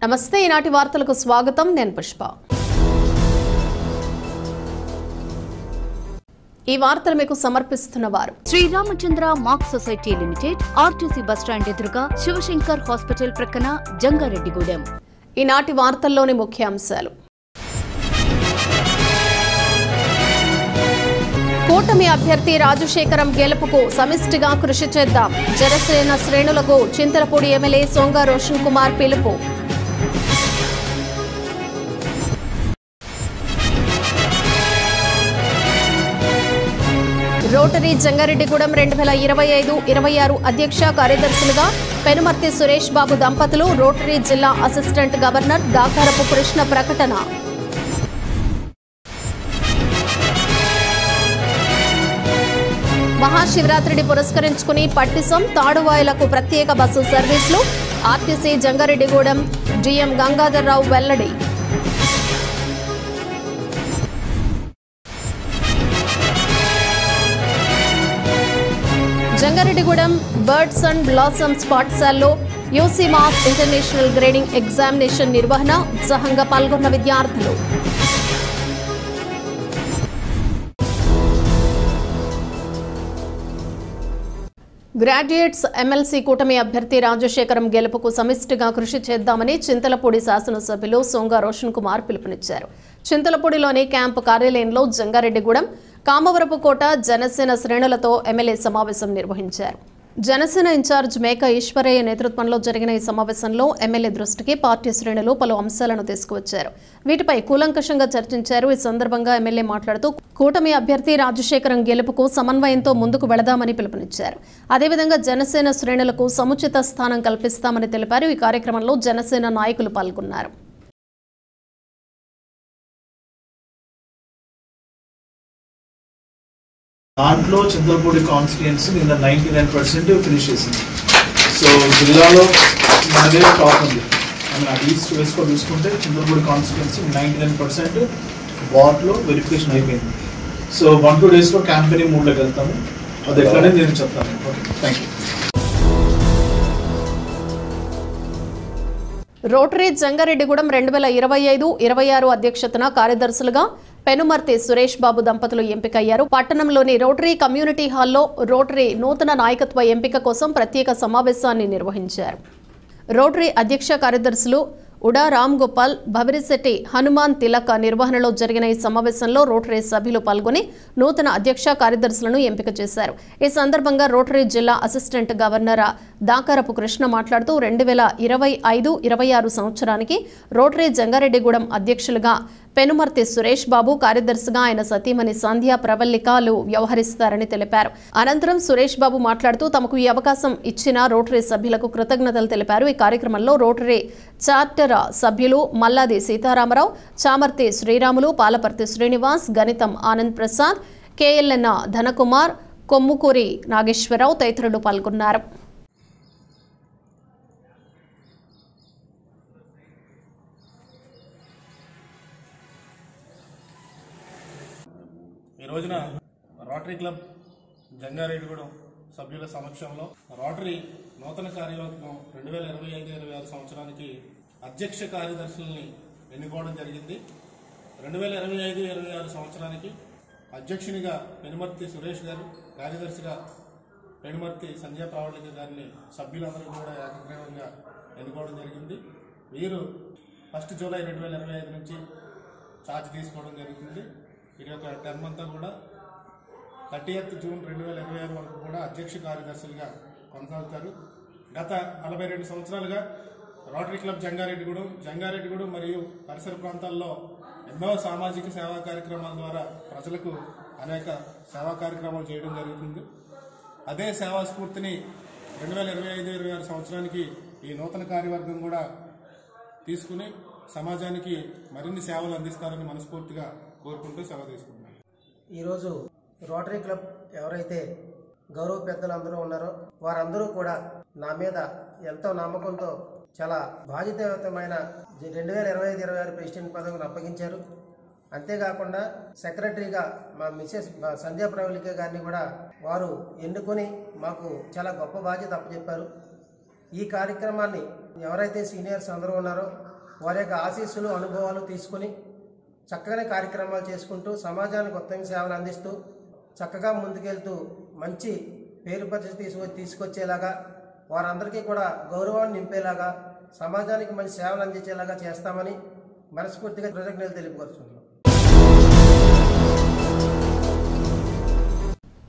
నమస్తే ఈనాటి వార్తలకు స్వాగతం నేను పుష్ప ఈ వార్తలు మీకు సమర్పిస్తున్నవారు Sri Ramachandra mark society limited RTC bus stand ఎదురుగా శివశంకర్ హాస్పిటల్ ప్రక్కన జంగారెడ్డిగూడెం ఈనాటి వార్తల్లోని ముఖ్యాంశాలు కూటమి అభ్యర్థి రాజశేఖరం గెలుపుకు సమిష్టిగా కృషి చేద్దాం జనసేన శ్రేణులకు చింతలపూడి ఎమ్మెల్యే సోంగా రోషన్ కుమార్ పిలుపు రోటరీ జంగారెడ్డిగూడెం 2025-26 అధ్యక్ష కార్యదర్శులుగా పెనుమర్తి సురేష్ బాబు దంపతులు రోటరీ జిల్లా అసిస్టెంట్ గవర్నర్ దాకారపు కృష్ణ ప్రకటన మహాశివరాత్రిని పురస్కరించుకుని పట్టిసం తాడువాయిలకు ప్రత్యేక బస్సు సర్వీసులు ఆర్టీసీ జంగారెడ్డిగూడెం జీఎం గంగాధర్రావు వెల్లడి జంగారెడ్డిగూడెం బర్డ్స్ అండ్ బ్లాసమ్స్ పాఠశాలలో UC MAS international grading examination నిర్వహణ ఉత్సాహంగా పాల్గొన్న విద్యార్థులు గ్రాడ్యుయేట్స్ ఎమ్మెల్సీ కూటమి అభ్యర్థి రాజశేఖరం గెలుపుకు సమిష్టిగా కృషి చేద్దామని చింతలపూడి శాసనసభ్యులు సోంగా రోషన్ కుమార్ పిలుపునిచ్చారు. చింతలపూడిలోని క్యాంపు కార్యాలయంలో జంగారెడ్డిగూడెం కామవరపుకోట జనసేన శ్రేణులతో ఎమ్మెల్యే సమావేశం నిర్వహించారు. జనసేన ఇన్ఛార్జ్ మేక ఈశ్వరయ్య నేతృత్వంలో జరిగిన ఈ సమావేశంలో ఎమ్మెల్యే దృష్టికి పార్టీ శ్రేణులు పలు అంశాలను తీసుకువచ్చారు. వీటిపై కూలంకషంగా చర్చించారు. ఈ సందర్భంగా ఎమ్మెల్యే మాట్లాడుతూ కూటమి అభ్యర్థి రాజశేఖరం గెలుపుకు సమన్వయంతో ముందుకు వెళదామని పిలుపునిచ్చారు. అదేవిధంగా జనసేన శ్రేణులకు సముచిత స్థానం కల్పిస్తామని తెలిపారు. ఈ కార్యక్రమంలో జనసేన నాయకులు పాల్గొన్నారు. దాంట్లో చింతలపూడి కాన్స్టిట్యుయెన్సీ నిన్న 99% ఫినిష్ చేసింది. సో జిల్లాలో మనదే టాప్ ఉంది. మన ఈస్ట్ వెస్ట్లో చూసుకుంటే చింతలపూడి కాన్స్టిట్యుయెన్సీ 99% వార్డ్లో వెరిఫికేషన్ అయిపోయింది. సో 1-2 డేస్లో క్యాంపెయినింగ్ మూడ్లోకి వెళ్తాము. అది ఎట్లనే నేను చెప్తాను. Okay, thank you. Rotary Jangareddygudem 2025-26 అధ్యక్షతన కార్యదర్శులుగా పెనుమర్తి సురేష్ బాబు దంపతులు ఎంపికయ్యారు. పట్టణంలోని రోటరీ కమ్యూనిటీ హాల్లో రోటరీ నూతన నాయకత్వ ఎంపిక కోసం ప్రత్యేక సమావేశాన్ని నిర్వహించారు. రోటరీ అధ్యక్ష కార్యదర్శులు ఉడా రామ్ గోపాల్, భవిరిశెట్టి హనుమాన్ తిలక్ నిర్వహణలో జరిగిన ఈ సమావేశంలో రోటరీ సభ్యులు పాల్గొని నూతన అధ్యక్ష కార్యదర్శులను ఎంపిక చేశారు. ఈ సందర్భంగా రోటరీ జిల్లా అసిస్టెంట్ గవర్నర్ దాకారపు కృష్ణ మాట్లాడుతూ 2025-26 సంవత్సరానికి రోటరీ జంగారెడ్డిగూడెం అధ్యక్షులుగా పెనుమర్తి సురేష్ బాబు, కార్యదర్శిగా ఆయన సతీమణి సంధ్యా ప్రవల్లికలు వ్యవహరిస్తారని తెలిపారు. అనంతరం సురేష్ బాబు మాట్లాడుతూ తమకు ఈ అవకాశం ఇచ్చిన రోటరీ సభ్యులకు కృతజ్ఞతలు తెలిపారు. ఈ కార్యక్రమంలో రోటరీ చార్టర్ సభ్యులు మల్లాది సీతారామరావు, చామర్తి శ్రీరాములు, పాలపర్తి శ్రీనివాస్, గణితం ఆనంద్ ప్రసాద్, కేఎల్ఎన్ ధనకుమార్, కొమ్ముకూరి నాగేశ్వరరావు తదితరులు పాల్గొన్నారు. ఈ రోజున రోటరీ క్లబ్ జంగారెడ్డిగూడెం సభ్యుల సమక్షంలో రోటరీ నూతన కార్యవర్గం 2025-26 సంవత్సరానికి అధ్యక్ష కార్యదర్శుల్ని ఎన్నుకోవడం జరిగింది. 2025-26 సంవత్సరానికి అధ్యక్షునిగా పెనుమర్తి సురేష్ గారు, కార్యదర్శిగా పెనుమర్తి సంధ్యా ప్రవళిక గారిని సభ్యులందరూ కూడా ఏకగ్రీవంగా ఎన్నుకోవడం జరిగింది. వీరు 1 జూలై 2025 నుంచి ఛార్జ్ తీసుకోవడం జరుగుతుంది. వీరి యొక్క టర్మ్ అంతా కూడా 30th జూన్ 2026 వరకు కూడా అధ్యక్ష కార్యదర్శులుగా కొనసాగుతారు. గత 42 సంవత్సరాలుగా రోటరీ క్లబ్ జంగారెడ్డిగూడెం మరియు పరిసర ప్రాంతాల్లో ఎన్నో సామాజిక సేవా కార్యక్రమాల ద్వారా ప్రజలకు అనేక సేవా కార్యక్రమాలు చేయడం జరుగుతుంది. అదే సేవా స్ఫూర్తిని 2025-26 సంవత్సరానికి ఈ నూతన కార్యవర్గం కూడా తీసుకుని సమాజానికి మరిన్ని సేవలు అందిస్తారని మనస్ఫూర్తిగా కోరుకుంటూ సెలవు తీసుకుంటున్నాను. ఈరోజు రోటరీ క్లబ్ ఎవరైతే గౌరవ పెద్దలు అందరూ ఉన్నారో వారందరూ కూడా నా మీద ఎంతో నమ్మకంతో చాలా బాధ్యతాయుతమైన 2025-26 ప్రెసిడెంట్ పదవిని అప్పగించారు. అంతేకాకుండా సెక్రటరీగా మా మిసెస్ సంధ్యా ప్రవళిక గారిని కూడా వారు ఎన్నుకొని మాకు చాలా గొప్ప బాధ్యత అప్పచెప్పారు. ఈ కార్యక్రమాన్ని ఎవరైతే సీనియర్స్ అందరూ ఉన్నారో వారి యొక్క ఆశీస్సులు అనుభవాలు తీసుకుని చక్కగానే కార్యక్రమాలు చేసుకుంటూ సమాజానికి ఉత్తమ సేవలు అందిస్తూ చక్కగా ముందుకెళ్తూ మంచి పేరు ప్రతిష్ట తీసుకొచ్చేలాగా వారందరికీ కూడా గౌరవాన్ని నింపేలాగా సమాజానికి మంచి సేవలు అందించేలాగా చేస్తామని మనస్ఫూర్తిగా కృతజ్ఞతలు తెలుపుకొస్తున్నాం.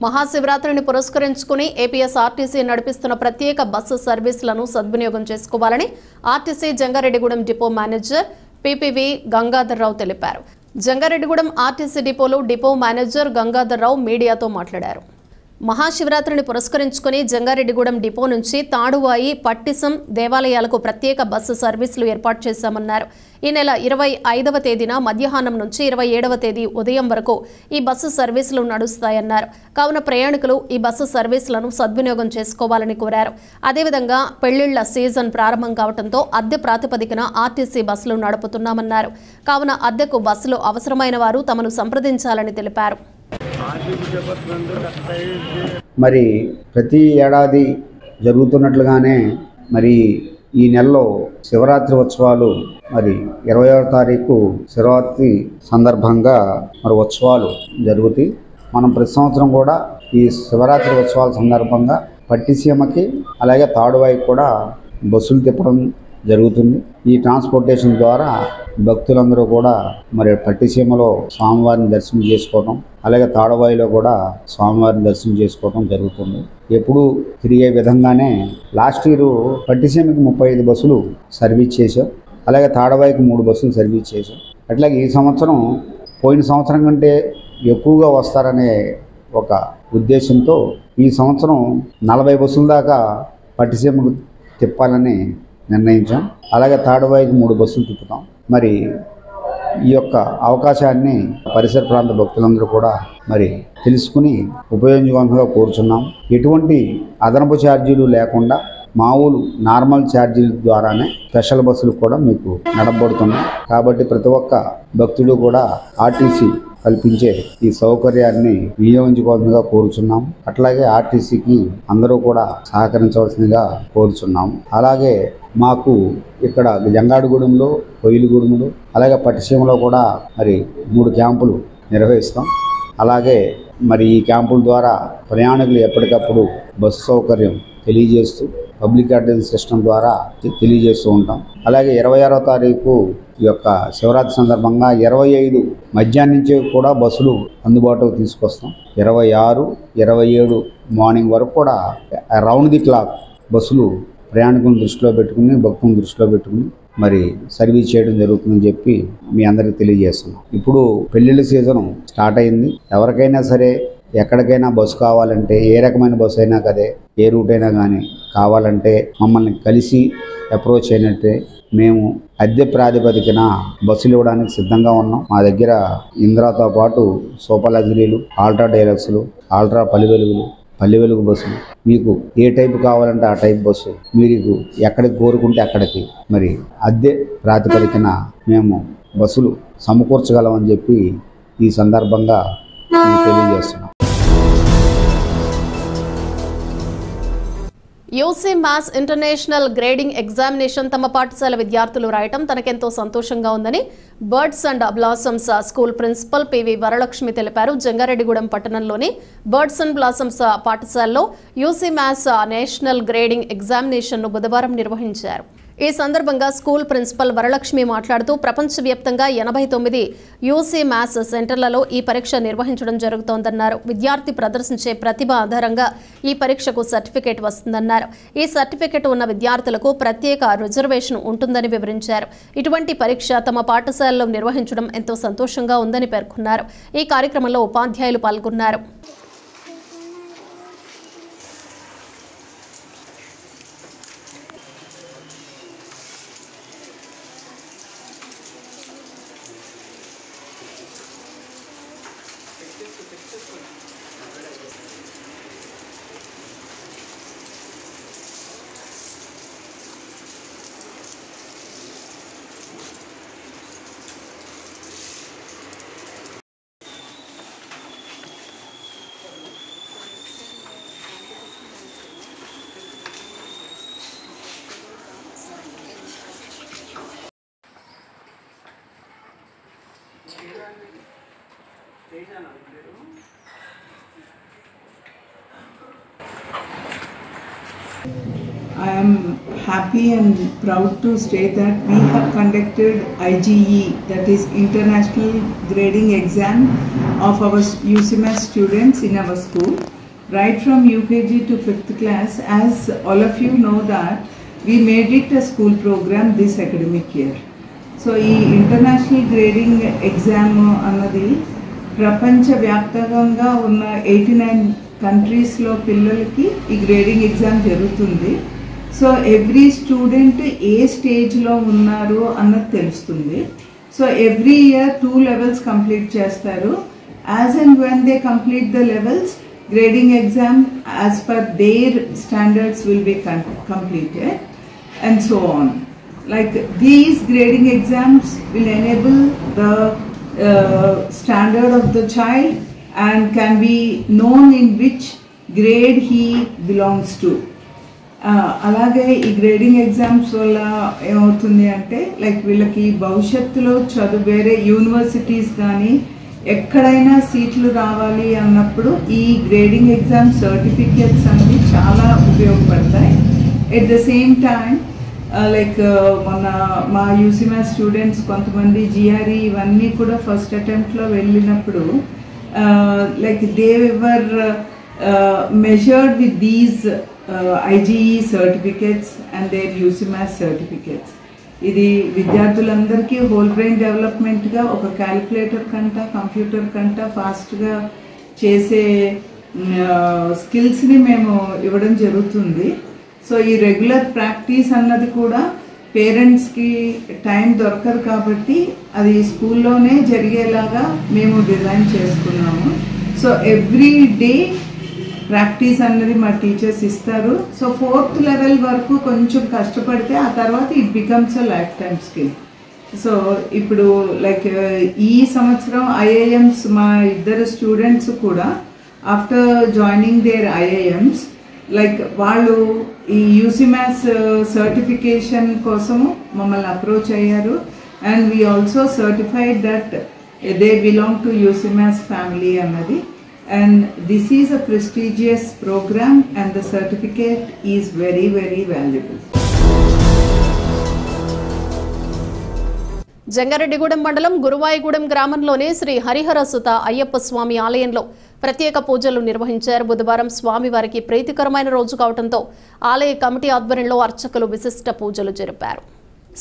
మహాశివరాత్రిని పురస్కరించుకుని ఏపీఎస్ఆర్టీసీ నడిపిస్తున్న ప్రత్యేక బస్సు సర్వీసులను సద్వినియోగం చేసుకోవాలని RTC Jangareddygudem depot manager P P V Gangadhar Rao తెలిపారు. జంగారెడ్డిగూడెం ఆర్టీసీ డిపోలో డిపో మేనేజర్ గంగాధర్రావు మీడియాతో మాట్లాడారు. మహాశివరాత్రిని పురస్కరించుకుని జంగారెడ్డిగూడెం డిపో నుంచి తాడువాయి, పట్టిసం దేవాలయాలకు ప్రత్యేక బస్సు సర్వీసులు ఏర్పాటు చేశామన్నారు. ఈ నెల 25వ తేదీన మధ్యాహ్నం నుంచి 27వ తేదీ ఉదయం వరకు ఈ బస్సు సర్వీసులు నడుస్తాయన్నారు. కావున ప్రయాణికులు ఈ బస్సు సర్వీసులను సద్వినియోగం చేసుకోవాలని కోరారు. అదేవిధంగా పెళ్లిళ్ల సీజన్ ప్రారంభం కావడంతో అద్దె ప్రాతిపదికన ఆర్టీసీ బస్సులు నడుపుతున్నామన్నారు. కావున అద్దెకు బస్సులు అవసరమైన వారు తమను సంప్రదించాలని తెలిపారు. మరి ప్రతి ఏడాది జరుగుతున్నట్లుగానే మరి ఈ నెలలో శివరాత్రి ఉత్సవాలు మరి 20వ తారీఖు శివరాత్రి సందర్భంగా మరి ఉత్సవాలు జరుగుతాయి. మనం ప్రతి సంవత్సరం కూడా ఈ శివరాత్రి ఉత్సవాల సందర్భంగా పట్టిసీమకి అలాగే తాడువాయికి కూడా బస్సులు తిప్పడం జరుగుతుంది. ఈ ట్రాన్స్పోర్టేషన్ ద్వారా భక్తులందరూ కూడా మరి పట్టిసీమలో స్వామివారిని దర్శనం చేసుకోవడం అలాగే తాడువాయిలో కూడా స్వామివారిని దర్శనం చేసుకోవడం జరుగుతుంది. ఎప్పుడు తిరిగే విధంగానే లాస్ట్ ఇయర్ పట్టిసీమకి 35 బస్సులు సర్వీస్ చేశాం, అలాగే తాడువాయికి 3 బస్సులు సర్వీస్ చేశాం. అట్లాగే ఈ సంవత్సరం పోయిన సంవత్సరం కంటే ఎక్కువగా వస్తారనే ఒక ఉద్దేశంతో ఈ సంవత్సరం 40 బస్సుల దాకా పట్టిసీమకు తిప్పాలని నిర్ణయించాం. అలాగే తాడువాయికి 3 బస్సులు తిప్పుతాం. మరి ఈ యొక్క అవకాశాన్ని పరిసర ప్రాంత భక్తులందరూ కూడా మరి తెలుసుకుని ఉపయోగించుకోవాల్సిందిగా కోరుచున్నాం. ఎటువంటి అదనపు ఛార్జీలు లేకుండా మామూలు నార్మల్ ఛార్జీల ద్వారానే స్పెషల్ బస్సులు కూడా మీకు నడపబడుతున్నాయి. కాబట్టి ప్రతి ఒక్క భక్తుడు కూడా ఆర్టీసీ కల్పించే ఈ సౌకర్యాన్ని వినియోగించుకోవాల్సిందిగా కోరుచున్నాం. అట్లాగే ఆర్టీసీకి అందరూ కూడా సహకరించవలసిందిగా కోరుచున్నాం. అలాగే మాకు ఇక్కడ జంగారెడ్డిగూడెంలో, కొయ్యలగూడెంలో అలాగే పట్టిసీమలో కూడా మరి 3 క్యాంపులు నిర్వహిస్తాం. అలాగే మరి ఈ క్యాంపుల ద్వారా ప్రయాణికులు ఎప్పటికప్పుడు బస్సు సౌకర్యం తెలియజేస్తూ పబ్లిక్ అడ్రస్ సిస్టమ్ ద్వారా తెలియజేస్తూ ఉంటాం. అలాగే 26వ తారీఖు ఈ యొక్క శివరాత్రి సందర్భంగా 25 మధ్యాహ్నం నుంచి కూడా బస్సులు అందుబాటులోకి తీసుకొస్తాం. 26, 27 మార్నింగ్ వరకు కూడా రౌండ్ ది క్లాక్ బస్సులు ప్రయాణికులను దృష్టిలో పెట్టుకుని భక్తులను దృష్టిలో పెట్టుకుని మరి సర్వీస్ చేయడం జరుగుతుందని చెప్పి మీ అందరికీ తెలియజేస్తున్నాం. ఇప్పుడు పెళ్లిళ్ళ సీజన్ స్టార్ట్ అయింది. ఎవరికైనా సరే ఎక్కడికైనా బస్సు కావాలంటే ఏ రకమైన బస్సు అయినా కదే ఏ రూట్ అయినా కానీ కావాలంటే మమ్మల్ని కలిసి అప్రోచ్ అయినట్టే మేము అద్దె ప్రాతిపదికన బస్సులు ఇవ్వడానికి సిద్ధంగా ఉన్నాం. మా దగ్గర ఇంద్రాతో పాటు super లగ్జరీలు, ultra డైలక్స్లు, ultra Palle Velugu బస్సులు, మీకు ఏ టైపు కావాలంటే ఆ టైప్ బస్సు మీరు ఎక్కడికి కోరుకుంటే అక్కడికి మరి అద్దె ప్రాతిపదికన మేము బస్సులు సమకూర్చగలమని చెప్పి ఈ సందర్భంగా తెలియజేస్తున్నాం. UC maths international grading examination తమ పాఠశాల విద్యార్థులు రాయటం తనకెంతో సంతోషంగా ఉందని Birds and Blossoms school principal PV Varalakshmi తెలిపారు. జంగారెడ్డిగూడెం పట్టణంలోని బర్డ్స్ అండ్ బ్లాసమ్స్ పాఠశాలలో యూసీ మ్యాథ్స్ నేషనల్ గ్రేడింగ్ ఎగ్జామినేషన్ను బుధవారం నిర్వహించారు. ఈ సందర్భంగా స్కూల్ ప్రిన్సిపల్ వరలక్ష్మి మాట్లాడుతూ ప్రపంచవ్యాప్తంగా 89 యూసీ మ్యాథ్స్ సెంటర్లలో ఈ పరీక్ష నిర్వహించడం జరుగుతోందన్నారు. విద్యార్థి ప్రదర్శించే ప్రతిభ ఆధారంగా ఈ పరీక్షకు సర్టిఫికేట్ వస్తుందన్నారు. ఈ సర్టిఫికేట్ ఉన్న విద్యార్థులకు ప్రత్యేక రిజర్వేషన్ ఉంటుందని వివరించారు. ఇటువంటి పరీక్ష తమ పాఠశాలలో నిర్వహించడం ఎంతో సంతోషంగా ఉందని పేర్కొన్నారు. ఈ కార్యక్రమంలో ఉపాధ్యాయులు పాల్గొన్నారు. I am happy and proud to state that we have conducted IGE, that is International Grading Exam of our UCMS students in our school, right from UKG to 5th class. As all of you know that we made it a school program this academic year. So, ఈ international grading exam అన్నది ప్రపంచవ్యాప్తంగా ఉన్న 89 కంట్రీస్లో పిల్లలకి ఈ grading exam జరుగుతుంది. So every student ఏ స్టేజ్లో ఉన్నారు అన్నది తెలుస్తుంది. So every year 2 levels complete చేస్తారు. As and when they complete the levels, grading exam as per their standards will be completed and so on. Like these grading exams will enable the standard of the child and can be known in which grade he belongs to. అలాగే ఈ grading exams వల్ల ఏమవుతుంది అంటే like వీళ్ళకి భవిష్యత్తులో వేరే universities కానీ ఎక్కడైనా సీట్లు రావాలి అన్నప్పుడు ఈ గ్రేడింగ్ ఎగ్జామ్ సర్టిఫికేట్స్ అనేవి చాలా ఉపయోగపడతాయి. At the same time like మొన్న మా యూసీఎంఎస్ స్టూడెంట్స్ కొంతమంది జిఆర్ఈ ఇవన్నీ కూడా ఫస్ట్ అటెంప్ట్లో వెళ్ళినప్పుడు like they were measured with these IGE certificates and their UCMS certificates. ఇది విద్యార్థులందరికీ హోల్ బ్రెయిన్ డెవలప్మెంట్గా ఒక క్యాలిక్యులేటర్ కంట కంప్యూటర్ కంట ఫాస్ట్గా చేసే స్కిల్స్ని మేము ఇవ్వడం జరుగుతుంది. సో ఈ రెగ్యులర్ ప్రాక్టీస్ అన్నది కూడా పేరెంట్స్కి టైం దొరకదు కాబట్టి అది స్కూల్లోనే జరిగేలాగా మేము డిజైన్ చేసుకున్నాము. సో ఎవ్రీ డే ప్రాక్టీస్ అన్నది మా టీచర్స్ ఇస్తారు. సో 4th లెవెల్ వరకు కొంచెం కష్టపడితే ఆ తర్వాత it becomes a lifetime skill. So ఇప్పుడు లైక్ ఈ సంవత్సరం ఐఐఎమ్స్ మా ఇద్దరు స్టూడెంట్స్ కూడా after joining their IIMs like వాళ్ళు ఈ యూసీఎంఎస్ సర్టిఫికేషన్ కోసము మమ్మల్ని అప్రోచ్ అయ్యారు. And we also certified that they belong to UCMS family అన్నది. And this is a prestigious program and the certificate is very, very valuable. Jangareddygudem మండలం గురువాయిగూడెం గ్రామంలోని శ్రీ హరిహరసుత అయ్యప్ప స్వామి ఆలయంలో ప్రత్యేక పూజలు నిర్వహించారు. బుధవారం స్వామివారికి ప్రీతికరమైన రోజు కావడంతో ఆలయ కమిటీ ఆధ్వర్యంలో అర్చకులు విశిష్ట పూజలు జరిపారు.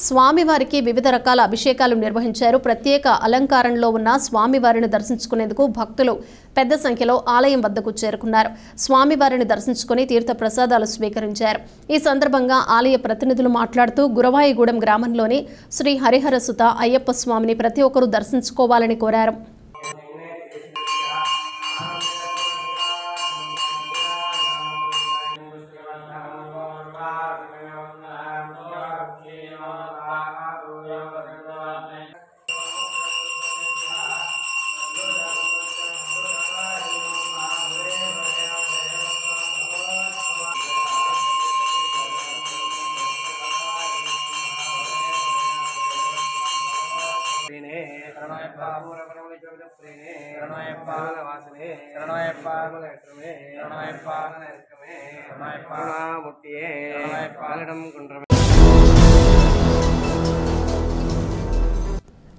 స్వామివారికి వివిధ రకాల అభిషేకాలు నిర్వహించారు. ప్రత్యేక అలంకారంలో ఉన్న స్వామివారిని దర్శించుకునేందుకు భక్తులు పెద్ద సంఖ్యలో ఆలయం వద్దకు చేరుకున్నారు. స్వామివారిని దర్శించుకుని తీర్థ ప్రసాదాలు స్వీకరించారు. ఈ సందర్భంగా ఆలయ ప్రతినిధులు మాట్లాడుతూ గురవాయిగూడెం గ్రామంలోని శ్రీ హరిహరసుత అయ్యప్ప స్వామిని ప్రతి ఒక్కరూ దర్శించుకోవాలని కోరారు.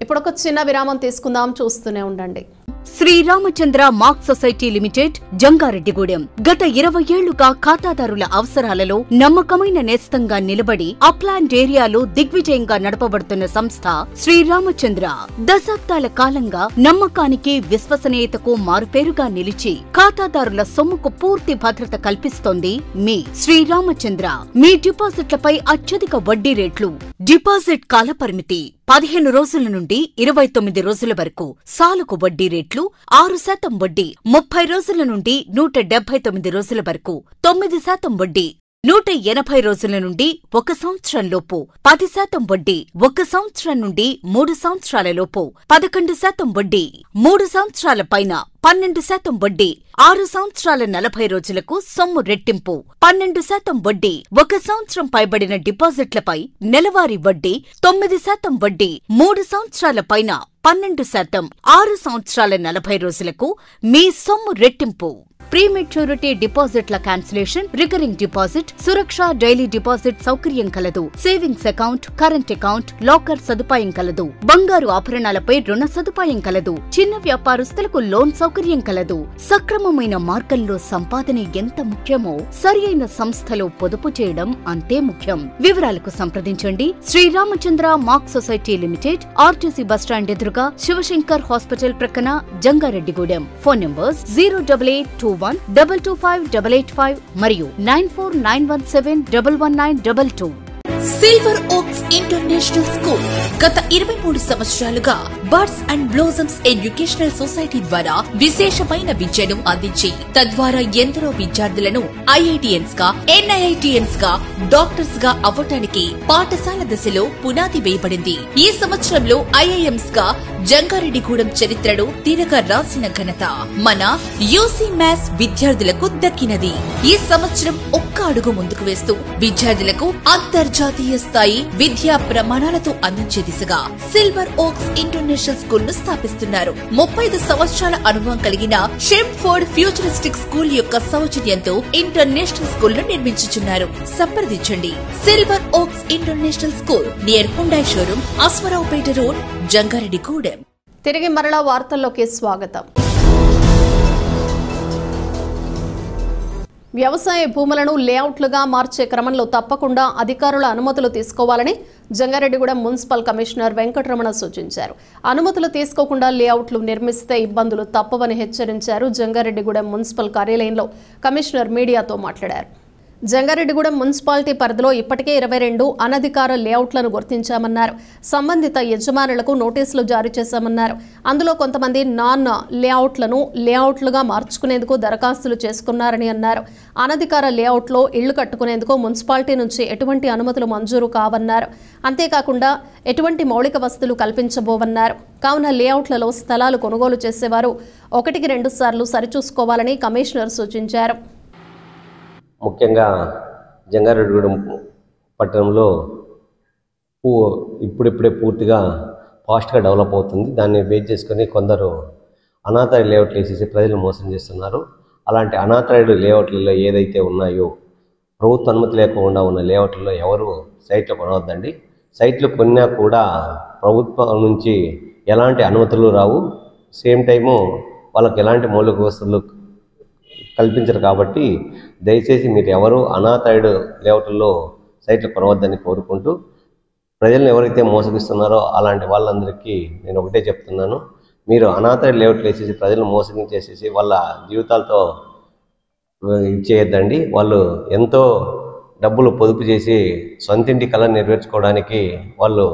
ఇప్పుడు ఒక చిన్న విరామం తీసుకుందాం, చూస్తూనే ఉండండి. Sriramachandra mark society limited Jangareddygudem గత 20 ఏళ్లుగా ఖాతాదారుల అవసరాలలో నమ్మకమైన నేస్తంగా నిలబడి అప్లాండ్ ఏరియాలో దిగ్విజయంగా నడపబడుతున్న సంస్థ శ్రీరామచంద్ర. దశాబ్దాల కాలంగా నమ్మకానికి విశ్వసనీయతకు మారుపేరుగా నిలిచి ఖాతాదారుల సొమ్ముకు పూర్తి భద్రత కల్పిస్తోంది మీ శ్రీరామచంద్ర. మీ డిపాజిట్లపై అత్యధిక వడ్డీ రేట్లు, డిపాజిట్ కాలపరిమితి 15 రోజుల నుండి 29 రోజుల వరకు, సాలుకు వడ్డీ రేట్లు 6% వడ్డీ, 30 రోజుల నుండి 179 రోజుల వరకు 9% వడ్డీ, 180 రోజుల నుండి 1 సంవత్సరం లోపు 10% వడ్డీ, 1 సంవత్సరం నుండి 3 సంవత్సరాల లోపు 11% వడ్డీ, 3 సంవత్సరాల పైన 12% వడ్డీ, 6 సంవత్సరాల 40 రోజులకు సొమ్ము రెట్టింపు 12% వడ్డీ, 1 సంవత్సరం పైబడిన డిపాజిట్లపై నెలవారీ వడ్డీ 9% వడ్డీ, 3 సంవత్సరాల పైన 12%, 6 సంవత్సరాల 40 రోజులకు మీ సొమ్ము రెట్టింపు. ప్రీమెచ్యూరిటీ డిపాజిట్ల క్యాన్సిలేషన్, రికరింగ్ డిపాజిట్, సురక్ష డైలీ డిపాజిట్ సౌకర్యం కలదు. Savings account, current account, locker సదుపాయం కలదు. బంగారు ఆభరణాలపై రుణ సదుపాయం కలదు. చిన్న వ్యాపారస్తులకు లోన్ సౌకర్యం కలదు. సక్రమమైన మార్గంలో సంపాదన ఎంత ముఖ్యమో సరియైన సంస్థలో పొదుపు చేయడం అంతే ముఖ్యం. వివరాలకు సంప్రదించండి Sriramachandra mark society limited, RTC bus stand ఎదురుగా, శివశంకర్ హాస్పిటల్ ప్రక్కన, జంగారెడ్డిగూడెం. ఫోన్ నంబర్స్ 08821225885 మరియు 9491711922. సిల్వర్ ఓక్స్ ఇంటర్నేషనల్ స్కూల్ గత 23 సంవత్సరాలుగా birds and blossoms educational society ద్వారా విశేషమైన విద్యను అందించి తద్వారా ఎందరో విద్యార్థులను ఐఐటిఎన్స్ గా, ఎన్ఐఐటిఎన్స్ గా, డాక్టర్స్ గా అవ్వటానికి పాఠశాల దశలో పునాది వేయబడింది. ఈ సంవత్సరంలో ఐఐఎంస్ గా జంగారెడ్డిగూడెం చరిత్రను తిరగ రాసిన ఘనత మన యూసీ మ్యాథ్స్ విద్యార్థులకు దక్కినది. ఈ సంవత్సరం ఒక్క అడుగు ముందుకు వేస్తూ విద్యార్థులకు అంతర్జాతీయ స్థాయి విద్యా ప్రమాణాలతో అందించే దిశగా సిల్వర్ ఓక్స్ ఇంటర్నేషనల్ స్కూల్ ను స్థాపిస్తున్నారు. 35 సంవత్సరాల అనుభవం కలిగిన షెంఫోర్డ్ ఫ్యూచరిస్టిక్ స్కూల్ యొక్క సౌజన్యంతో ఇంటర్నేషనల్ స్కూల్ ను నిర్మించుచున్నారు. సంప్రదించండి. Silver Oaks international school near Hyundai showroom, Aswaraopeta road, Jangareddygudem. తిరిగి మరలా వార్తల్లోకి స్వాగతం. వ్యవసాయ భూములను లేఅవుట్లుగా మార్చే క్రమంలో తప్పకుండా అధికారుల అనుమతులు తీసుకోవాలని జంగారెడ్డిగూడెం మున్సిపల్ కమిషనర్ వెంకటరమణ సూచించారు. అనుమతులు తీసుకోకుండా లేఅవుట్లు నిర్మిస్తే ఇబ్బందులు తప్పవని హెచ్చరించారు. జంగారెడ్డిగూడెం మున్సిపల్ కార్యాలయంలో కమిషనర్ మీడియాతో మాట్లాడారు. జంగారెడ్డిగూడెం మున్సిపాలిటీ పరిధిలో ఇప్పటికే 22 అనధికార లేఅవుట్లను గుర్తించామన్నారు. సంబంధిత యజమానులకు నోటీసులు జారీ చేశామన్నారు. అందులో కొంతమంది నాన్ లేఅవుట్లను లేఅవుట్లుగా మార్చుకునేందుకు దరఖాస్తులు చేసుకున్నారని అన్నారు. అనధికార లేఅవుట్లో ఇళ్లు కట్టుకునేందుకు మున్సిపాలిటీ నుంచి ఎటువంటి అనుమతులు మంజూరు కావన్నారు. అంతేకాకుండా ఎటువంటి మౌలిక వసతులు కల్పించబోవన్నారు. కావున లేఅవుట్లలో స్థలాలు కొనుగోలు చేసేవారు 1-2 సార్లు సరిచూసుకోవాలని కమిషనర్ సూచించారు. ముఖ్యంగా జంగారెడ్డిగూడెం పట్టణంలో ఇప్పుడిప్పుడే పూర్తిగా ఫాస్ట్గా డెవలప్ అవుతుంది. దాన్ని బేస్ చేసుకొని కొందరు అనాథరైడ్ లేఅవుట్లు వేసేసి ప్రజలు మోసం చేస్తున్నారు. అలాంటి అనాథరైడ్ లేఅవుట్లలో ఏదైతే ఉన్నాయో ప్రభుత్వ అనుమతి లేకుండా ఉన్న లేఅవుట్లలో ఎవరు సైట్లు కొనవద్దండి. సైట్లు కొన్నా కూడా ప్రభుత్వం నుంచి ఎలాంటి అనుమతులు రావు. సేమ్ టైము వాళ్ళకి ఎలాంటి మౌలిక వసతులు కల్పించరు. కాబట్టి దయచేసి మీరు ఎవరు అనాథరైడ్ లేఅవుట్లో సైట్లు కొనవద్దని కోరుకుంటూ, ప్రజలను ఎవరైతే మోసగిస్తున్నారో అలాంటి వాళ్ళందరికీ నేను ఒకటే చెప్తున్నాను, మీరు అనాథరైడ్ లేఅవుట్లు వేసేసి ప్రజలను మోసగించేసేసి వాళ్ళ జీవితాలతో ఇచ్చేయద్దండి. వాళ్ళు ఎంతో డబ్బులు పొదుపు చేసి సొంతింటి కళ నెరవేర్చుకోవడానికి వాళ్ళు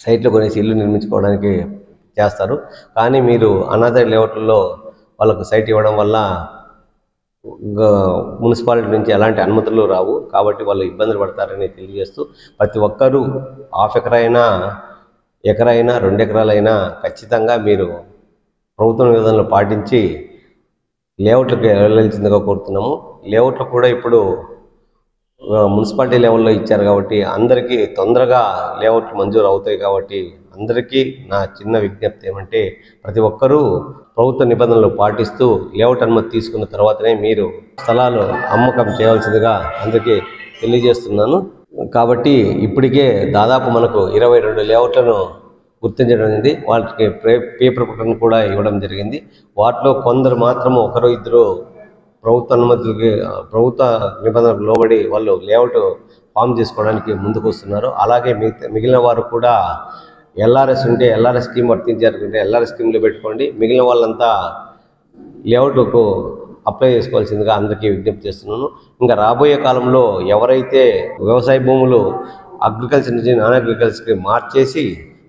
సైట్లు కొనేసి ఇల్లు నిర్మించుకోవడానికి చేస్తారు. కానీ మీరు అనాథరైడ్ లేఅవుట్లలో వాళ్ళకు సైట్ ఇవ్వడం వల్ల మున్సిపాలిటీ నుంచి ఎలాంటి అనుమతులు రావు. కాబట్టి వాళ్ళు ఇబ్బందులు పడతారని తెలియజేస్తూ, ప్రతి ఒక్కరూ ½ ఎకరైనా, ఎకరైనా, 2 ఎకరాలైనా ఖచ్చితంగా మీరు ప్రభుత్వ నిబంధనలు పాటించి లేఅవుట్లకు వెళ్ళాల్సిందిగా కోరుతున్నాము. లేఅవుట్లు కూడా ఇప్పుడు మున్సిపాలిటీ లెవెల్లో ఇచ్చారు కాబట్టి అందరికీ తొందరగా లేఅవుట్లు మంజూరు అవుతాయి. కాబట్టి అందరికీ నా చిన్న విజ్ఞప్తి ఏమంటే, ప్రతి ఒక్కరూ ప్రభుత్వ నిబంధనలు పాటిస్తూ లేఅవుట్ అనుమతి తీసుకున్న తర్వాతనే మీరు స్థలాలు అమ్మకం చేయవలసిందిగా అందరికీ తెలియజేస్తున్నాను. కాబట్టి ఇప్పటికే దాదాపు మనకు 22 లేఅవుట్లను గుర్తించడం జరిగింది. వాటికి పేపర్ ప్రకటన కూడా ఇవ్వడం జరిగింది. వాటిలో కొందరు మాత్రము 1-2 ప్రభుత్వ అనుమతులకి, ప్రభుత్వ నిబంధనలకు లోబడి వాళ్ళు లేఅవుట్ ఫామ్ చేసుకోవడానికి ముందుకు వస్తున్నారు. అలాగే మిగిలిన వారు కూడా ఎల్ఆర్ఎస్ ఉంటే ఎల్ఆర్ఎస్ స్కీమ్ వర్తించారుకుంటే ఎల్ఆర్ఎస్ స్కీమ్లో పెట్టుకోండి. మిగిలిన వాళ్ళంతా లేఅవుట్కు అప్లై చేసుకోవాల్సిందిగా అందరికీ విజ్ఞప్తి చేస్తున్నాను. ఇంకా రాబోయే కాలంలో ఎవరైతే వ్యవసాయ భూములు అగ్రికల్చర్ నుంచి నాన్ అగ్రికల్చర్కి మార్చేసి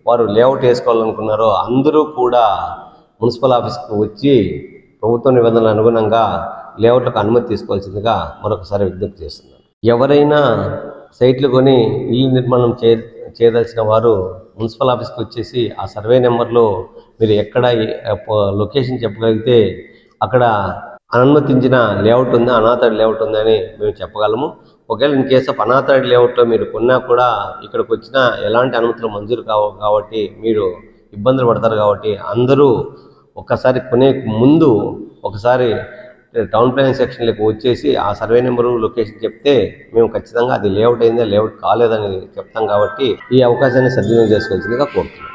వారు లేఅవుట్ వేసుకోవాలనుకున్నారో అందరూ కూడా మున్సిపల్ ఆఫీస్కి వచ్చి ప్రభుత్వ నిబంధనల అనుగుణంగా లేఅవుట్లకు అనుమతి తీసుకోవాల్సిందిగా మరొకసారి విజ్ఞప్తి చేస్తున్నాను. ఎవరైనా సైట్లు కొని ఇల్లు నిర్మాణం చేయదలిచిన వారు మున్సిపల్ ఆఫీస్కి వచ్చేసి ఆ సర్వే నెంబర్లో మీరు ఎక్కడ లొకేషన్ చెప్పగలిగితే అక్కడ అనుమతించిన లేఅవుట్ ఉందా, అనాథరైడ్ లేఅవుట్ ఉందా అని మేము చెప్పగలము. ఒకవేళ ఇన్ కేస్ ఆఫ్ అనాథరైడ్ లేఅవుట్లో మీరు కొన్నా కూడా ఇక్కడికి వచ్చిన ఎలాంటి అనుమతులు మంజూరు కావు. కాబట్టి మీరు ఇబ్బందులు పడతారు. కాబట్టి అందరూ ఒక్కసారి కొనే ముందు ఒకసారి టౌన్ ప్లానింగ్ సెక్షన్లోకి వచ్చేసి ఆ సర్వే నెంబరు లొకేషన్ చెప్తే మేము ఖచ్చితంగా అది లేఅవుట్ అయిందా లేఅవుట్ కాలేదని చెప్తాం. కాబట్టి ఈ అవకాశాన్ని సద్వినియోగం చేసుకోవాల్సిందిగా కోరుతున్నాం.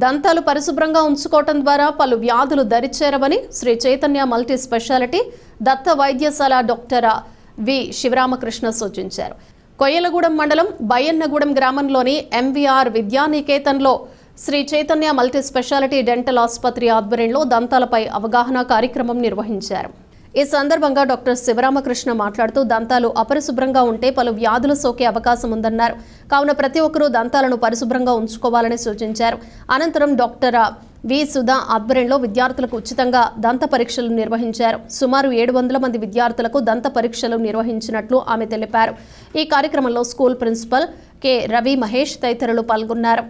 దంతాలు పరిశుభ్రంగా ఉంచుకోవటం ద్వారా పలు వ్యాధులు దరిచేరవని శ్రీ చైతన్య మల్టీ స్పెషాలిటీ దత్త వైద్యశాల డాక్టర్ వి శివరామకృష్ణ సూచించారు. కొయ్యలగూడెం మండలం బయ్యన్నగూడెం గ్రామంలోని ఎంవీఆర్ విద్యానికేతన్లో Sri Chaitanya multi speciality dental ఆసుపత్రి ఆధ్వర్యంలో దంతాలపై అవగాహన కార్యక్రమం నిర్వహించారు. ఈ సందర్భంగా డాక్టర్ శివరామకృష్ణ మాట్లాడుతూ దంతాలు అపరిశుభ్రంగా ఉంటే పలు వ్యాధులు సోకే అవకాశం ఉందన్నారు. కావున ప్రతి ఒక్కరూ దంతాలను పరిశుభ్రంగా ఉంచుకోవాలని సూచించారు. అనంతరం డాక్టర్ వి సుధా ఆధ్వర్యంలో విద్యార్థులకు ఉచితంగా దంత పరీక్షలు నిర్వహించారు. సుమారు 700 మంది విద్యార్థులకు దంత పరీక్షలు నిర్వహించినట్లు ఆమె తెలిపారు. ఈ కార్యక్రమంలో school principal K Ravi Mahesh తదితరులు పాల్గొన్నారు.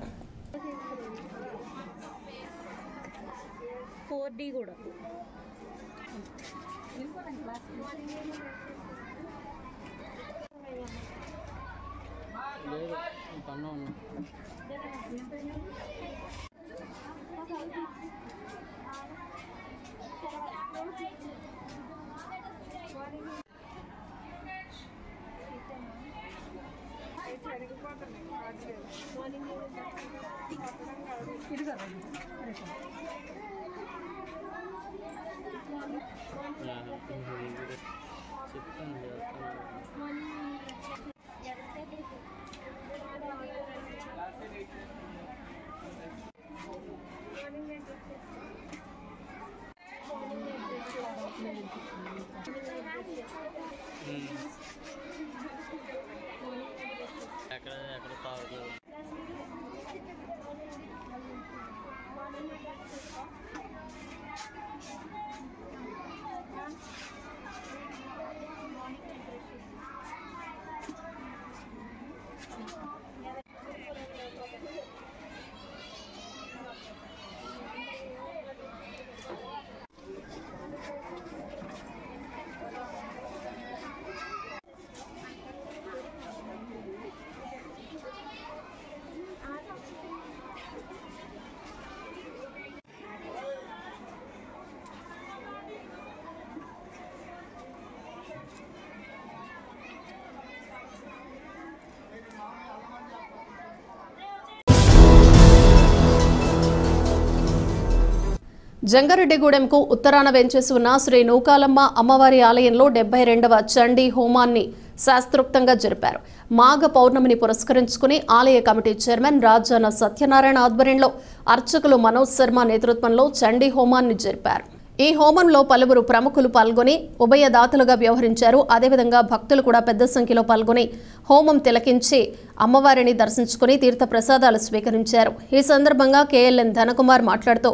జంగారెడ్డిగూడెంకు ఉత్తరాన వెంచేసి ఉన్న శ్రీ నూకాలమ్మ అమ్మవారి ఆలయంలో 72వ చండీ హోమాన్ని శాస్త్రోక్తంగా జరిపారు. మాఘ పౌర్ణమిని పురస్కరించుకుని ఆలయ కమిటీ చైర్మన్ రాజాన సత్యనారాయణ ఆధ్వర్యంలో అర్చకులు మనోజ్ శర్మ నేతృత్వంలో చండీ హోమాన్ని జరిపారు. ఈ హోమంలో పలువురు ప్రముఖులు పాల్గొని ఉభయదాతలుగా వ్యవహరించారు. అదేవిధంగా భక్తులు కూడా పెద్ద సంఖ్యలో పాల్గొని హోమం తిలకించి అమ్మవారిని దర్శించుకుని తీర్థ ప్రసాదాలు స్వీకరించారు. ఈ సందర్భంగా కేఎల్ఎన్ ధనకుమార్ మాట్లాడుతూ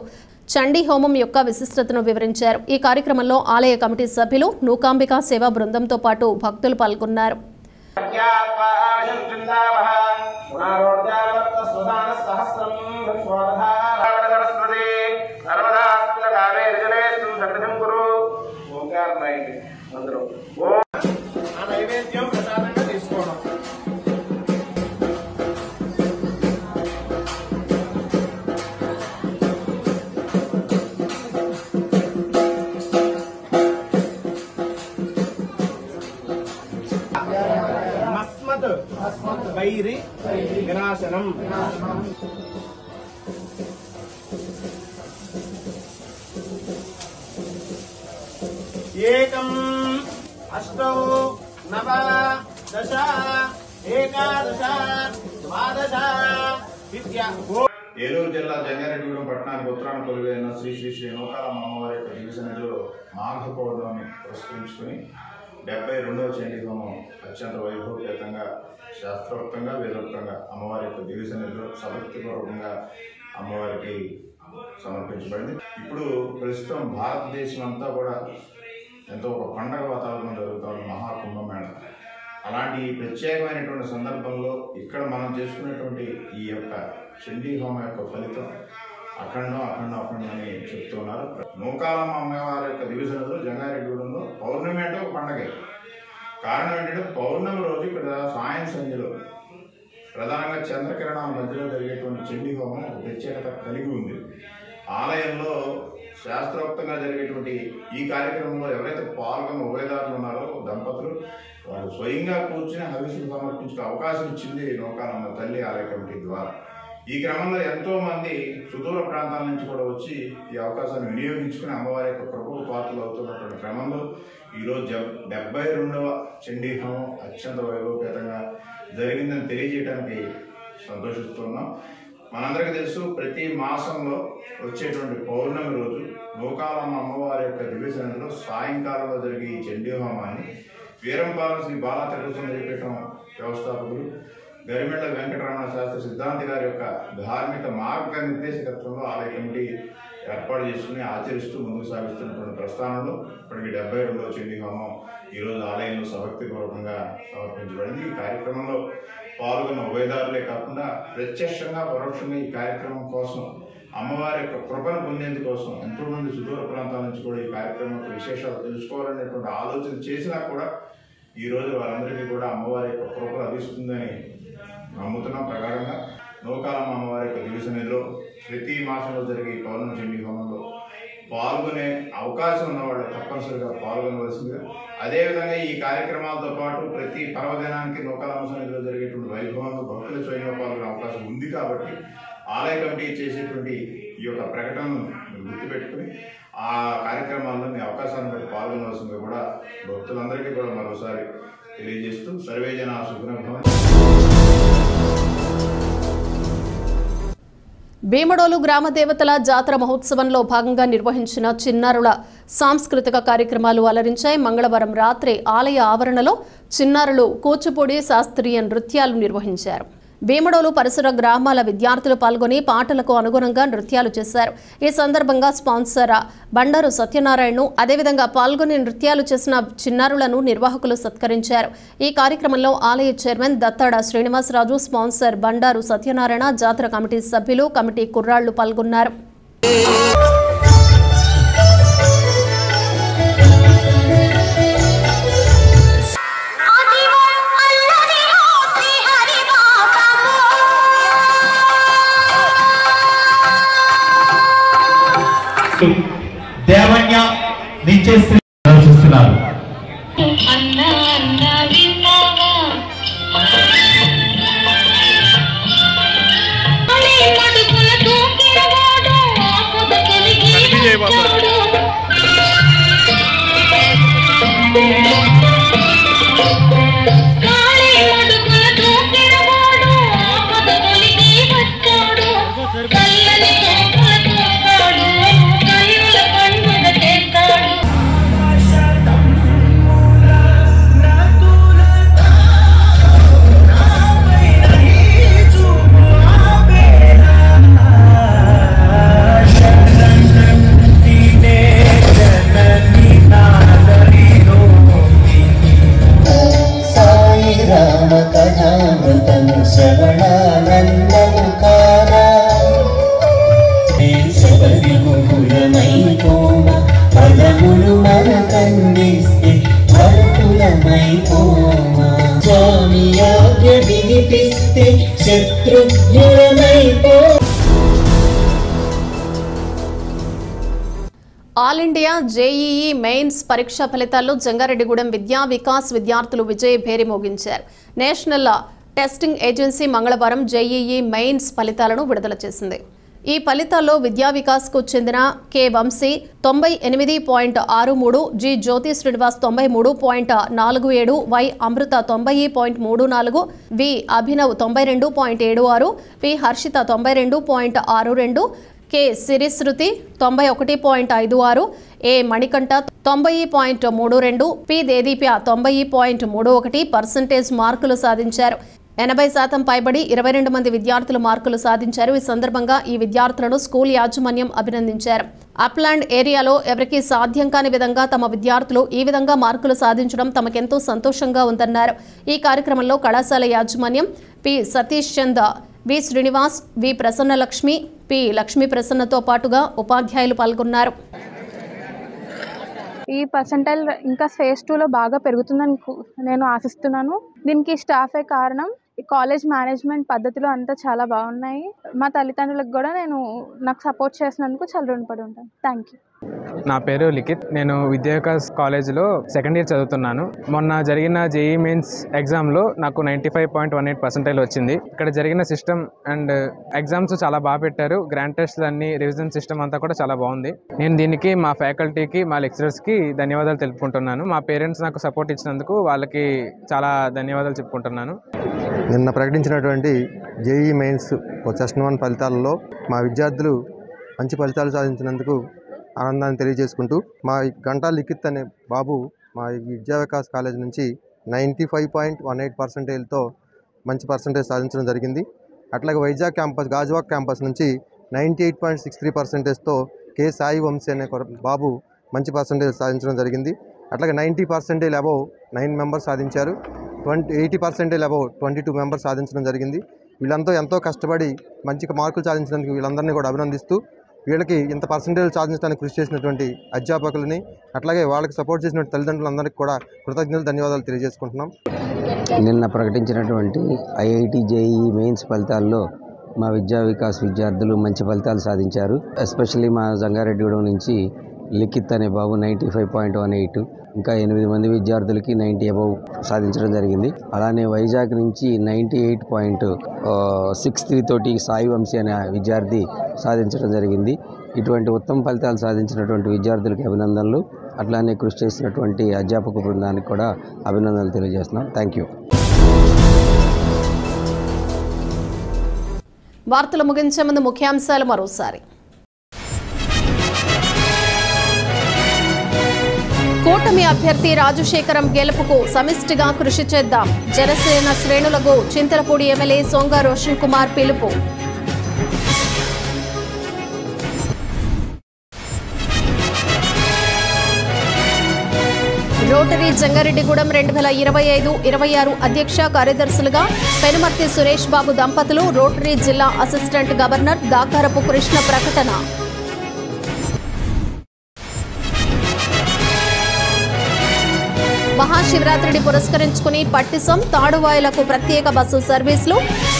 చండీ హోమం యొక్క విశిష్టతను వివరించారు. ఈ కార్యక్రమంలో ఆలయ కమిటీ సభ్యులు, నూకాంబికా సేవా బృందంతో పాటు భక్తులు పాల్గొన్నారు. వైరి వినాశనం. ఏకం అష్టౌ నవ దశ ఏకాదశ ద్వాదశ విద్యా. ఏలూరు జిల్లా జంగారెడ్డిగూడెం పట్టణానికి ఉత్తరాన కొలువైన శ్రీ శ్రీ శ్రీ నూకాలమ్మ అమ్మవారి యొక్క దివ్యసన్నిధిలో మాఘ పౌర్ణమిని పురస్కరించుకుని 72వ చండీ హోమం అత్యంత వైభవపేతంగా శాస్త్రోక్తంగా వేదోక్తంగా అమ్మవారి యొక్క దివ్యసన్నిధిలో సభక్తిపూర్వకంగా అమ్మవారికి సమర్పించబడింది. ఇప్పుడు ప్రస్తుతం భారతదేశం అంతా కూడా ఎంతో ఒక పండగ వాతావరణం జరుగుతున్న మహాకుంభమేళ. అలాంటి ప్రత్యేకమైనటువంటి సందర్భంలో ఇక్కడ మనం చేసుకునేటువంటి ఈ యొక్క చండీ హోమం యొక్క ఫలితం అఖండం అని చెప్తున్నారు. నూకాలమ్మ అమ్మవారి యొక్క దివ్యసన్నిధిలో జంగారెడ్డిగూడెంలో పౌర్ణమి అంటే ఒక పండగే. కారణం ఏంటంటే పౌర్ణమి రోజు ఇక్కడ సాయం సంధ్యలో ప్రధానంగా చంద్రకిరణాల మధ్యలో జరిగేటువంటి చండీ హోమం ఒక ప్రత్యేకత కలిగి ఉంది. ఆలయంలో శాస్త్రోక్తంగా జరిగేటువంటి ఈ కార్యక్రమంలో ఎవరైతే పాల్గొన్న ఉభయదారులు ఉన్నారో దంపతులు వాళ్ళు స్వయంగా కూర్చుని హవిస్సులు సమర్పించే అవకాశం ఇచ్చింది నూకాలమ్మ తల్లి ఆలయ కమిటీ ద్వారా. ఈ క్రమంలో ఎంతో మంది సుదూర ప్రాంతాల నుంచి కూడా వచ్చి ఈ అవకాశాన్ని వినియోగించుకుని అమ్మవారి యొక్క కృపకు పాత్రలు అవుతున్నటువంటి క్రమంలో ఈరోజు 72వ చండీహోమం అత్యంత వైభవపేతంగా జరిగిందని తెలియజేయడానికి సంతోషిస్తున్నాం. మనందరికీ తెలుసు, ప్రతి మాసంలో వచ్చేటువంటి పౌర్ణమి రోజు నూకాలమ్మ అమ్మవారి యొక్క దివ్య సన్నిధిలో సాయంకాలంలో జరిగే ఈ చండీహోమాన్ని వీరంపాలెం శ్రీ బాలా త్రిపుర సుందరీపీఠం వ్యవస్థాపకులు గరిమెళ్ల వెంకటరమణ శాస్త్రి సిద్ధాంతి గారి యొక్క ధార్మిక మార్గ నిర్దేశకత్వంలో ఆలయ కమిటీ ఏర్పాటు చేసుకుని ఆచరిస్తూ ముందుకు సాగిస్తున్నటువంటి ప్రస్థానంలో ఇప్పటికి 72వ చండీహోమం ఈరోజు ఆలయంలో సభక్తిపూర్వకంగా సమర్పించబడింది. ఈ కార్యక్రమంలో పాల్గొన్న ఉభయదారులే కాకుండా ప్రత్యక్షంగా పరోక్షంగా ఈ కార్యక్రమం కోసం అమ్మవారి యొక్క కృపను పొందేందుకోసం ఎంతోమంది సుదూర ప్రాంతాల నుంచి కూడా ఈ కార్యక్రమం యొక్క విశేషాలు తెలుసుకోవాలనేటువంటి ఆలోచన చేసినా కూడా ఈరోజు వారందరికీ కూడా అమ్మవారి యొక్క కృప లభిస్తుందని నమ్ముతున్నాం. ప్రకారంగా నూకాలమ్మ అమ్మవారి యొక్క దివ్య సన్నిధిలో ప్రతి మాసంలో జరిగే ఈ పౌర్ణమి చండీహోమంలో పాల్గొనే అవకాశం ఉన్నవాళ్ళు తప్పనిసరిగా పాల్గొనవలసిందిగా, అదేవిధంగా ఈ కార్యక్రమాలతో పాటు ప్రతి పర్వదినానికి నూకాలమ్మ సన్నిధిలో జరిగేటువంటి వైభవంలో భక్తులు స్వయంగా పాల్గొనే అవకాశం ఉంది. కాబట్టి ఆలయ కమిటీ చేసేటువంటి ఈ యొక్క ప్రకటనను గుర్తుపెట్టుకుని ఆ కార్యక్రమాల్లో మీ అవకాశాన్ని బట్టి పాల్గొనవలసిందిగా కూడా భక్తులందరికీ కూడా మరోసారి తెలియజేస్తూ సర్వే జన సుఖినో భవంతు. భీమడోలు గ్రామ దేవతల జాతర మహోత్సవంలో భాగంగా నిర్వహించిన చిన్నారుల సాంస్కృతిక కార్యక్రమాలు అలరించాయి. మంగళవారం రాత్రి ఆలయ ఆవరణలో చిన్నారులు కూచిపూడి శాస్త్రీయ నృత్యాలు నిర్వహించారు. భీమడోలు పరిసర గ్రామాల విద్యార్థులు పాల్గొని పాటలకు అనుగుణంగా నృత్యాలు చేశారు. ఈ సందర్భంగా స్పాన్సర్ బండారు సత్యనారాయణను, అదేవిధంగా పాల్గొని నృత్యాలు చేసిన చిన్నారులను నిర్వాహకులు సత్కరించారు. ఈ కార్యక్రమంలో ఆలయ చైర్మన్ దత్తాడ శ్రీనివాసరాజు, స్పాన్సర్ బండారు సత్యనారాయణ, జాతర కమిటీ సభ్యులు, కమిటీ కుర్రాళ్లు పాల్గొన్నారు. దేవన్య నిత్యశ్రీ దర్శిస్తున్నారు. ఆల్ ఇండియా జేఈఈ మెయిన్స్ పరీక్షా ఫలితాల్లో జంగారెడ్డిగూడెం విద్యా వికాస్ విద్యార్థులు విజయ భేరి మోగించారు. నేషనల్ టెస్టింగ్ ఏజెన్సీ మంగళవారం జేఈఈ మెయిన్స్ ఫలితాలను విడుదల చేసింది. ఈ ఫలితాల్లో విద్యా వికాస్కు చెందిన K Vamsi 98.63, G Jyothi Srinivas 93.47, Y Amrutha 90.34, V Abhinav 92.76, V Harshitha 92.62, K Sirisruthi 91.56, A Manikanta 90.32, P Dedeepya 90.31% మార్కులు సాధించారు. 80% పైబడి 22 మంది విద్యార్థులు మార్కులు సాధించారు. ఈ సందర్భంగా ఈ విద్యార్థులను స్కూల్ యాజమాన్యం అభినందించారు. అప్లాండ్ ఏరియాలో ఎవరికీ సాధ్యం కాని విధంగా తమ విద్యార్థులు ఈ విధంగా మార్కులు సాధించడం తమకెంతో సంతోషంగా ఉందన్నారు. ఈ కార్యక్రమంలో కళాశాల యాజమాన్యం పి సతీష్ చంద్, వి శ్రీనివాస్, వి ప్రసన్నలక్ష్మి, పి లక్ష్మీ ప్రసన్నతో పాటుగా ఉపాధ్యాయులు పాల్గొన్నారు. ఈ పర్సెంటైల్ ఇంకా ఫేజ్ 2లో బాగా పెరుగుతుందని నేను ఆశిస్తున్నాను. దీనికి స్టాఫే కారణం. కాలేజ్ మేనేజ్మెంట్ పద్ధతులు అంతా చాలా బాగున్నాయి. మా తల్లిదండ్రులకు కూడా నాకు సపోర్ట్ చేసినందుకు చాలా రుణపడి ఉంటాను. Thank you. నా పేరు లిఖిత్. నేను విద్యావికాస్ కాలేజ్లో సెకండ్ ఇయర్ చదువుతున్నాను. మొన్న జరిగిన జేఈ మెయిన్స్ ఎగ్జామ్లో నాకు 95.18% వచ్చింది. ఇక్కడ జరిగిన సిస్టమ్ అండ్ ఎగ్జామ్స్ చాలా బాగా పెట్టారు. గ్రాండ్ టెస్ట్లు అన్ని రివిజన్ సిస్టమ్ అంతా కూడా చాలా బాగుంది. నేను దీనికి మా ఫ్యాకల్టీకి మా లెక్చరర్స్కి ధన్యవాదాలు తెలుపుకుంటున్నాను. మా పేరెంట్స్ నాకు సపోర్ట్ ఇచ్చినందుకు వాళ్ళకి చాలా ధన్యవాదాలు చెప్పుకుంటున్నాను. నిన్న ప్రకటించినటువంటి జేఈ మెయిన్స్ సెషన్ 1 ఫలితాలలో మా విద్యార్థులు మంచి ఫలితాలు సాధించినందుకు ఆనందాన్ని తెలియజేసుకుంటూ మా గంటా లిఖిత్ అనే బాబు మా విద్యా వికాస్ కాలేజ్ నుంచి 95.18%తో మంచి పర్సంటేజ్ సాధించడం జరిగింది. అట్లాగే వైజాగ్ క్యాంపస్ గాజువాక్ క్యాంపస్ నుంచి 98.63%తో కె సాయి వంశీ అనే బాబు మంచి పర్సంటేజ్ సాధించడం జరిగింది. అట్లాగే 90% అబవ్ 9 మెంబర్స్ సాధించారు. 80% అబవ్ 22 మెంబర్స్ సాధించడం జరిగింది. వీళ్ళంతా ఎంతో కష్టపడి మంచి మార్కులు సాధించినందుకు వీళ్ళందరినీ కూడా అభినందిస్తూ వీళ్ళకి ఇంత పర్సంటేజ్ సాధించడానికి కృషి చేసినటువంటి అధ్యాపకులని అట్లాగే వాళ్ళకి సపోర్ట్ చేసినటువంటి తల్లిదండ్రులందరికీ కూడా కృతజ్ఞతలు ధన్యవాదాలు తెలియజేసుకుంటున్నాం. నిన్న ప్రకటించినటువంటి ఐఐటి జేఈ మెయిన్స్ ఫలితాల్లో మా విద్యా వికాస్ విద్యార్థులు మంచి ఫలితాలు సాధించారు. ఎస్పెషల్లీ మా జంగారెడ్డిగూడెం నుంచి లిఖిత్ అనే బాబు 95.18, ఇంకా 8 మంది విద్యార్థులకి 90 అబవ్ సాధించడం జరిగింది. అలానే వైజాగ్ నుంచి 98.63 తోటి సాయి వంశీ అనే విద్యార్థి సాధించడం జరిగింది. ఇటువంటి ఉత్తమ ఫలితాలు సాధించినటువంటి విద్యార్థులకి అభినందనలు. అట్లానే కృషి చేసినటువంటి అధ్యాపక బృందానికి కూడా అభినందనలు తెలియజేస్తున్నాం. Thank you. వార్తలు ముగించే ముందు ముఖ్యాంశాలు మరోసారి. కూటమి అభ్యర్థి రాజశేఖరం గెలుపుకు సమిష్టిగా కృషి చేద్దాం. జనసేన శ్రేణులకు చింతలపూడి ఎమ్మెల్యే సోంగా రోషన్ కుమార్ పిలుపు. రోటరీ జంగారెడ్డిగూడెం 2025-26 అధ్యక్ష కార్యదర్శులుగా పెనుమర్తి సురేష్ బాబు దంపతులు. రోటరీ జిల్లా అసిస్టెంట్ గవర్నర్ దాకారపు కృష్ణ ప్రకటన. మహాశివరాత్రిని పురస్కరించుకుని పట్టిసం తాడువాయిలకు ప్రత్యేక బస్సు సర్వీసులు.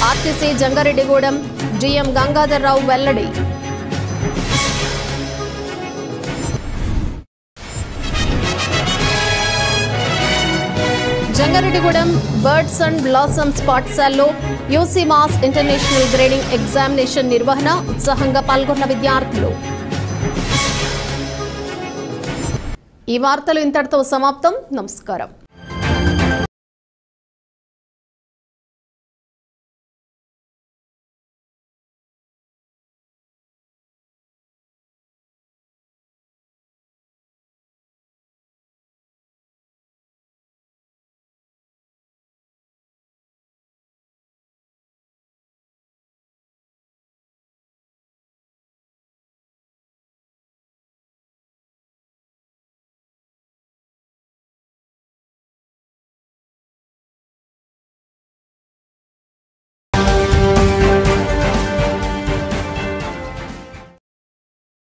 ఆర్టీసీ జంగారెడ్డిగూడెం జీఎం గంగాధర్రావు వెల్లడి. జంగారెడ్డిగూడెం బర్డ్స్ అండ్ బ్లాసమ్స్ పాఠశాలలో UC MAS international grading examination నిర్వహణ. ఉత్సాహంగా పాల్గొన్న విద్యార్థులు. ఈ వార్తలు ఇంతటితో సమాప్తం. నమస్కారం.